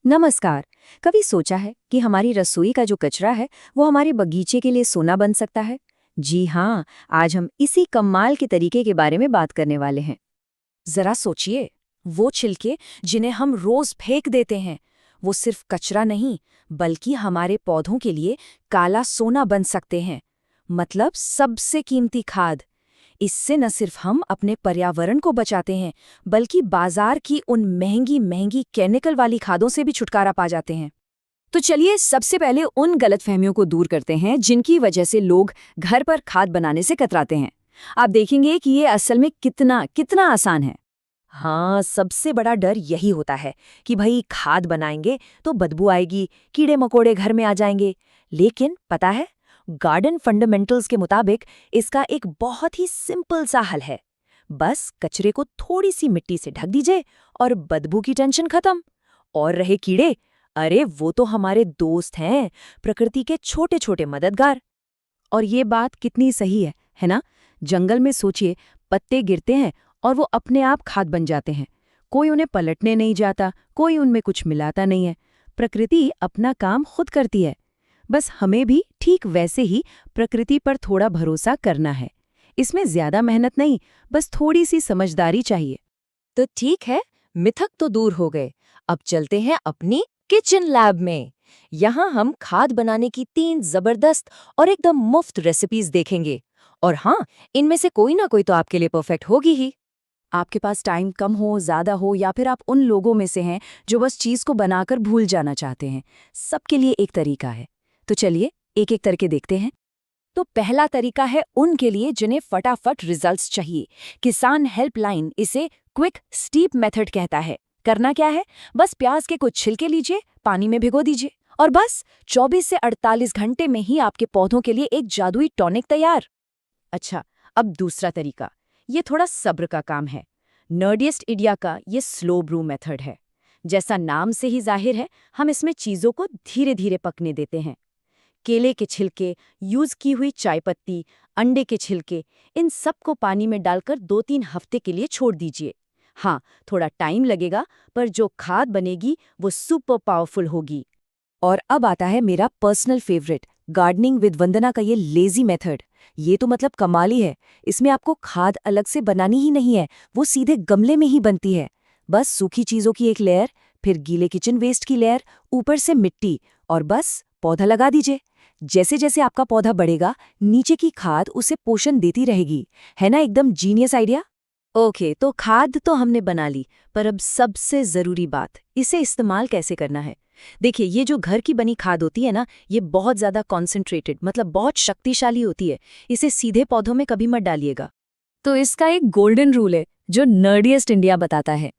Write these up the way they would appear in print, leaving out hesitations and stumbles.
नमस्कार। कभी सोचा है कि हमारी रसोई का जो कचरा है वो हमारे बगीचे के लिए सोना बन सकता है? जी हाँ, आज हम इसी कमाल के तरीके के बारे में बात करने वाले हैं। जरा सोचिए, वो छिलके जिन्हें हम रोज फेंक देते हैं, वो सिर्फ कचरा नहीं, बल्कि हमारे पौधों के लिए काला सोना बन सकते हैं। मतलब सबसे कीमती खाद। इससे न सिर्फ हम अपने पर्यावरण को बचाते हैं, बल्कि बाजार की उन महंगी महंगी केमिकल वाली खादों से भी छुटकारा पा जाते हैं। तो चलिए सबसे पहले उन गलतफहमियों को दूर करते हैं जिनकी वजह से लोग घर पर खाद बनाने से कतराते हैं। आप देखेंगे कि ये असल में कितना कितना आसान है। हाँ, सबसे बड़ा डर यही होता है कि भाई खाद बनाएंगे तो बदबू आएगी, कीड़े मकोड़े घर में आ जाएंगे। लेकिन पता है, गार्डन फंडामेंटल्स के मुताबिक इसका एक बहुत ही सिंपल सा हल है। बस कचरे को थोड़ी सी मिट्टी से ढक दीजिए और बदबू की टेंशन खत्म। और रहे कीड़े, अरे वो तो हमारे दोस्त हैं, प्रकृति के छोटे छोटे मददगार। और ये बात कितनी सही है ना? जंगल में सोचिए, पत्ते गिरते हैं और वो अपने आप खाद बन जाते हैं। कोई उन्हें पलटने नहीं जाता, कोई उनमें कुछ मिलाता नहीं है। प्रकृति अपना काम खुद करती है। बस हमें भी ठीक वैसे ही प्रकृति पर थोड़ा भरोसा करना है। इसमें ज्यादा मेहनत नहीं, बस थोड़ी सी समझदारी चाहिए। तो ठीक है, मिथक तो दूर हो गए। अब चलते हैं अपनी किचन लैब में। यहाँ हम खाद बनाने की 3 जबरदस्त और एकदम मुफ्त रेसिपीज देखेंगे। और हाँ, इनमें से कोई ना कोई तो आपके लिए परफेक्ट होगी ही। आपके पास टाइम कम हो, ज्यादा हो, या फिर आप उन लोगों में से हैं जो बस चीज को बनाकर भूल जाना चाहते हैं, सबके लिए एक तरीका है। तो चलिए एक एक करके देखते हैं। तो पहला तरीका है उनके लिए जिन्हें फटाफट रिजल्ट्स चाहिए। किसान हेल्पलाइन इसे क्विक स्टीप मेथड कहता है। करना क्या है, बस प्याज के कुछ छिलके लीजिए, पानी में भिगो दीजिए, और बस 24 से 48 घंटे में ही आपके पौधों के लिए एक जादुई टॉनिक तैयार। अच्छा, अब दूसरा तरीका, ये थोड़ा सब्र का काम है। नर्डियस्ट इंडिया का ये स्लो ब्रू मेथड है। जैसा नाम से ही जाहिर है, हम इसमें चीजों को धीरे धीरे पकने देते हैं। केले के छिलके, यूज की हुई चाय पत्ती, अंडे के छिलके, इन सबको पानी में डालकर 2-3 हफ्ते के लिए छोड़ दीजिए। हाँ, थोड़ा टाइम लगेगा, पर जो खाद बनेगी वो सुपर पावरफुल होगी। और अब आता है मेरा पर्सनल फेवरेट, गार्डनिंग विद वंदना का ये लेजी मेथड। ये तो मतलब कमाली है। इसमें आपको खाद अलग से बनानी ही नहीं है, वो सीधे गमले में ही बनती है। बस सूखी चीजों की एक लेयर, फिर गीले किचन वेस्ट की लेयर, ऊपर से मिट्टी, और बस पौधा लगा दीजिए। जैसे जैसे आपका पौधा बढ़ेगा, नीचे की खाद उसे पोषण देती रहेगी। है ना एकदम जीनियस आइडिया? ओके, तो खाद तो हमने बना ली, पर अब सबसे जरूरी बात, इसे इस्तेमाल कैसे करना है। देखिए, ये जो घर की बनी खाद होती है ना, ये बहुत ज्यादा कॉन्सेंट्रेटेड, मतलब बहुत शक्तिशाली होती है। इसे सीधे पौधों में कभी मत डालिएगा। तो इसका एक गोल्डन रूल है जो नर्डियस्ट इंडिया बताता है,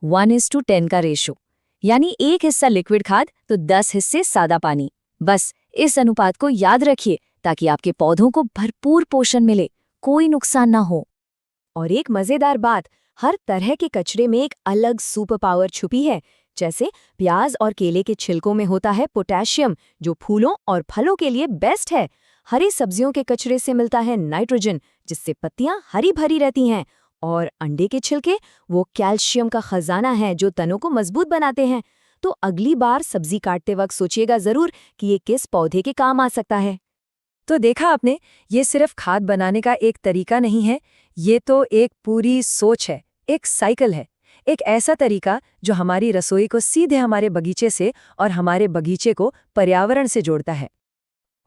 1:10 का रेशो। यानी 1 हिस्सा लिक्विड खाद तो 10 हिस्से सादा पानी। बस इस अनुपात को याद रखिए ताकि आपके पौधों को भरपूर पोषण मिले, कोई नुकसान ना हो। और एक मजेदार बात, हर तरह के कचरे में एक अलग सुपर पावर छुपी है। जैसे प्याज और केले के छिलकों में होता है पोटेशियम, जो फूलों और फलों के लिए बेस्ट है। हरी सब्जियों के कचरे से मिलता है नाइट्रोजन, जिससे पत्तियां हरी भरी रहती हैं। और अंडे के छिलके, वो कैल्शियम का खजाना है जो तनों को मजबूत बनाते हैं। तो अगली बार सब्जी काटते वक्त सोचिएगा जरूर कि ये किस पौधे के काम आ सकता है। तो देखा आपने, ये सिर्फ खाद बनाने का एक तरीका नहीं है, ये तो एक पूरी सोच है, एक साइकिल है। एक ऐसा तरीका जो हमारी रसोई को सीधे हमारे बगीचे से और हमारे बगीचे को पर्यावरण से जोड़ता है।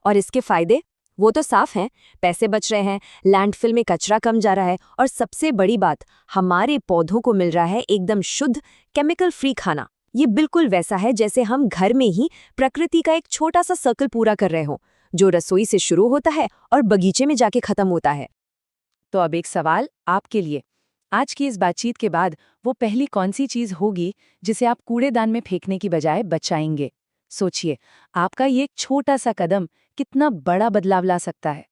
और इसके फायदे वो तो साफ हैं, पैसे बच रहे हैं, लैंडफिल में कचरा कम जा रहा है, और सबसे बड़ी बात, हमारे पौधों को मिल रहा है एकदम शुद्ध, केमिकल फ्री खाना। ये बिल्कुल वैसा है जैसे हम घर में ही प्रकृति का एक छोटा सा सर्कल पूरा कर रहे हों, जो रसोई से शुरू होता है और बगीचे में जाके खत्म होता है। तो अब एक सवाल आपके लिए, आज की इस बातचीत के बाद वो पहली कौन सी चीज होगी जिसे आप कूड़ेदान में फेंकने की बजाय बचाएंगे? सोचिए, आपका ये एक छोटा सा कदम कितना बड़ा बदलाव ला सकता है।